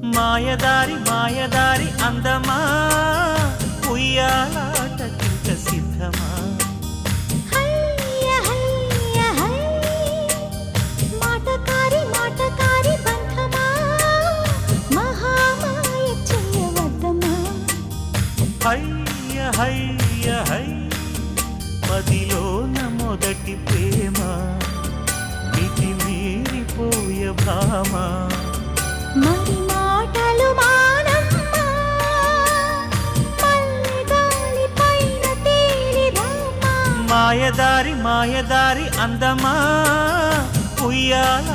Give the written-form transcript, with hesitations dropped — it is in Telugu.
మాయదారి మాయదారి అందమా ఉయ్యాలాటకింక సిద్ధమా హయ్య హయ్య హై మాటకారి మాటకారి బంధమా మహామాయ చేయవద్దమా హయ్య హయ్య హై మదిలోన మొదటి ప్రేమ మితి మీరిపోయ భామ మరి మాటలు మానమ్మా మల్లె గాలి పైన తేలి రామా మాయదారి మాయదారి అందమా ఉయ్యాల